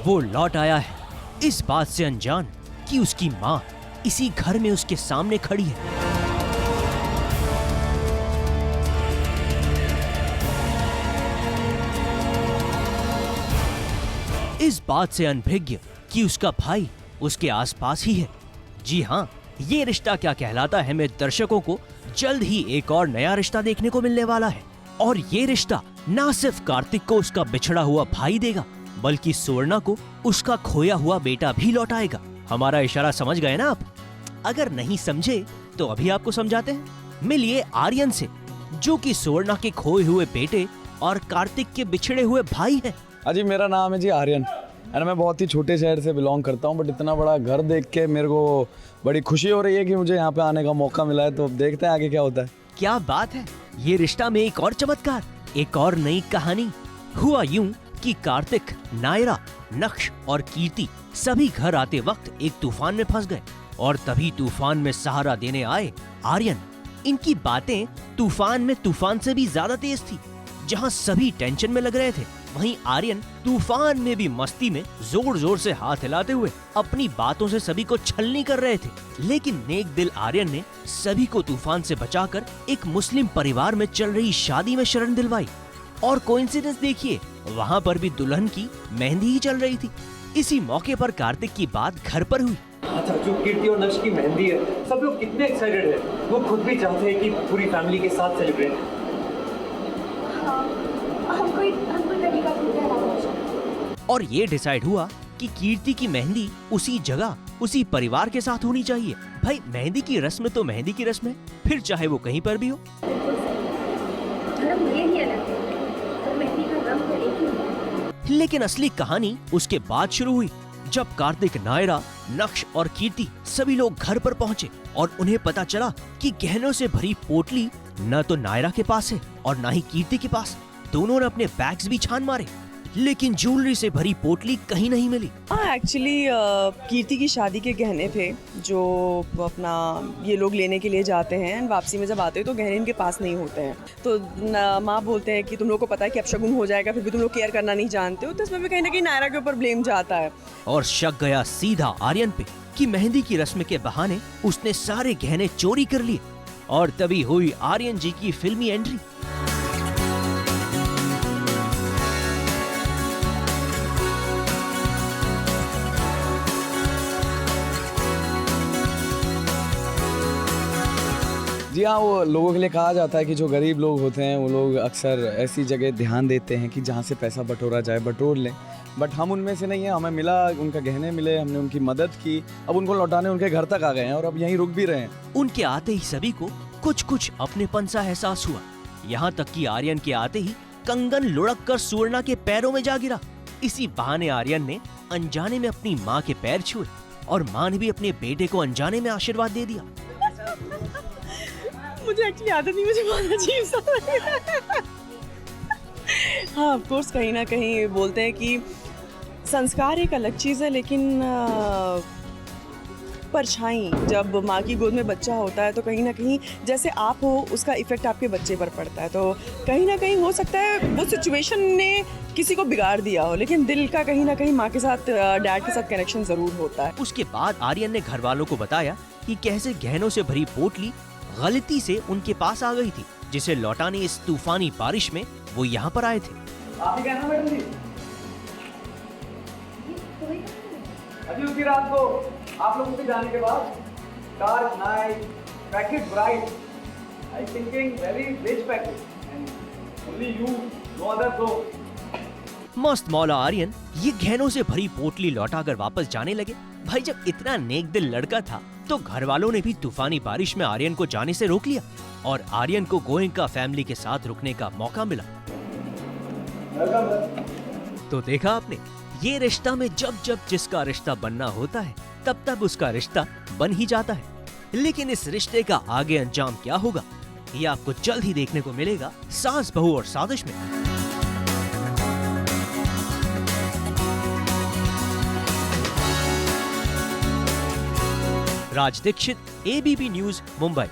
वो लौट आया है इस बात से अनजान कि उसकी माँ इसी घर में उसके सामने खड़ी है। इस बात से अनभिज्ञ कि उसका भाई उसके आसपास ही है। जी हाँ, ये रिश्ता क्या कहलाता है में दर्शकों को जल्द ही एक और नया रिश्ता देखने को मिलने वाला है। और ये रिश्ता ना सिर्फ कार्तिक को उसका बिछड़ा हुआ भाई देगा, बल्कि सुवर्णा को उसका खोया हुआ बेटा भी लौटाएगा। हमारा इशारा समझ गए ना आप? अगर नहीं समझे तो अभी आपको समझाते हैं। मिलिए आर्यन से, जो कि सुवर्णा के खोए हुए बेटे और कार्तिक के बिछड़े हुए भाई हैं। जी, मेरा नाम है जी आर्यन और मैं बहुत ही छोटे शहर से बिलोंग करता हूँ, बट इतना बड़ा घर देख के मेरे को बड़ी खुशी हो रही है कि मुझे यहाँ पे आने का मौका मिला है। तो अब देखते हैं आगे क्या होता है। क्या बात है, ये रिश्ता में एक और चमत्कार, एक और नई कहानी। हुआ यूं कि कार्तिक, नायरा, नक्श और कीर्ति सभी घर आते वक्त एक तूफान में फंस गए और तभी तूफान में सहारा देने आए आर्यन। इनकी बातें तूफान में तूफान से भी ज्यादा तेज थी। जहां सभी टेंशन में लग रहे थे, वहीं आर्यन तूफान में भी मस्ती में जोर जोर से हाथ हिलाते हुए अपनी बातों से सभी को छलनी कर रहे थे। लेकिन नेक दिल आर्यन ने सभी को तूफान से बचाकर एक मुस्लिम परिवार में चल रही शादी में शरण दिलवाई। और कोइंसिडेंस देखिए, वहाँ पर भी दुल्हन की मेहंदी ही चल रही थी। इसी मौके पर कार्तिक की बात घर पर हुई। अच्छा, जो कीर्ति और नक्श की मेहंदी है, सब लोग कितने एक्साइटेड है। वो खुद भी चाहते हैं कि पूरी फैमिली के साथ सेलिब्रेट। और ये डिसाइड हुआ कि कीर्ति की मेहंदी उसी जगह उसी परिवार के साथ होनी चाहिए। भाई, मेहंदी की रस्म तो मेहंदी की रस्म है, फिर चाहे वो कहीं पर भी हो। लेकिन असली कहानी उसके बाद शुरू हुई, जब कार्तिक, नायरा, नक्श और कीर्ति सभी लोग घर पर पहुंचे और उन्हें पता चला कि गहनों से भरी पोटली न तो नायरा के पास है और न ही कीर्ति के पास। दोनों ने अपने बैग्स भी छान मारे, लेकिन ज्वेलरी से भरी पोटली कहीं नहीं मिली। एक्चुअली कीर्ति की शादी के गहने थे जो अपना ये लोग लेने के लिए जाते हैं। वापसी में जब आते हैं तो गहने इनके पास नहीं होते हैं। तो माँ बोलते हैं कि तुम लोग को पता है कि अपशगुन हो जाएगा, फिर भी तुम लोग केयर करना नहीं जानते हो। तो इसमें भी कहीं ना कहीं नायरा के ऊपर ब्लेम जाता है। और शक गया सीधा आर्यन पे कि मेहंदी की रस्म के बहाने उसने सारे गहने चोरी कर लिए। और तभी हुई आर्यन जी की फिल्मी एंट्री। जी हाँ, वो लोगों के लिए कहा जाता है कि जो गरीब लोग होते हैं वो लोग अक्सर ऐसी जगह ध्यान देते हैं कि जहाँ से पैसा बटोरा जाए बटोर लें। बट हम उनमें से नहीं है। हमें मिला, उनका गहने मिले, हमने उनकी मदद की। अब उनको लौटाने उनके घर तक आ गए हैं और अब यहीं रुक भी रहे हैं। उनके आते ही सभी को कुछ कुछ अपनेपन सा एहसास हुआ। यहाँ तक कि आर्यन के आते ही कंगन लुढ़क कर सुवर्णा के पैरों में जा गिरा। इसी बहाने आर्यन ने अनजाने में अपनी माँ के पैर छुए और माँ ने भी अपने बेटे को अनजाने में आशीर्वाद दे दिया। मुझे एक्चुअली आदत नहीं, मुझे बहुत अजीब सा लगा। हाँ, ऑफ कोर्स कहीं ना कहीं बोलते हैं कि संस्कार एक अलग चीज़ है, लेकिन परछाई, जब माँ की गोद में बच्चा होता है तो कहीं ना कहीं जैसे आप हो उसका इफेक्ट आपके बच्चे पर पड़ता है। तो कहीं ना कहीं हो सकता है वो सिचुएशन ने किसी को बिगाड़ दिया हो, लेकिन दिल का कहीं ना कहीं माँ के साथ, डैड के साथ कनेक्शन जरूर होता है। उसके बाद आर्यन ने घर वालों को बताया कि कैसे गहनों से भरी पोटली गलती से उनके पास आ गई थी, जिसे लौटाने इस तूफानी बारिश में वो यहाँ पर आए थे। आप ही कहना मैडम जी, अभी उसी रात को आप लोगों के जाने के बाद dark night, packet bright, I thinking very rich packet and only you, no other. तो मस्त मौला आर्यन ये गहनों से भरी पोटली लौटाकर वापस जाने लगे। भाई, जब इतना नेक दिल लड़का था तो घर वालों ने भी तूफानी बारिश में आर्यन को जाने से रोक लिया और आर्यन को गोयनका फैमिली के साथ रुकने का मौका मिला। तो देखा आपने, ये रिश्ता में जब जब जिसका रिश्ता बनना होता है तब तब उसका रिश्ता बन ही जाता है। लेकिन इस रिश्ते का आगे अंजाम क्या होगा, ये आपको जल्द ही देखने को मिलेगा सास बहू और साजिश में। राज दीक्षित, ABP न्यूज, मुंबई।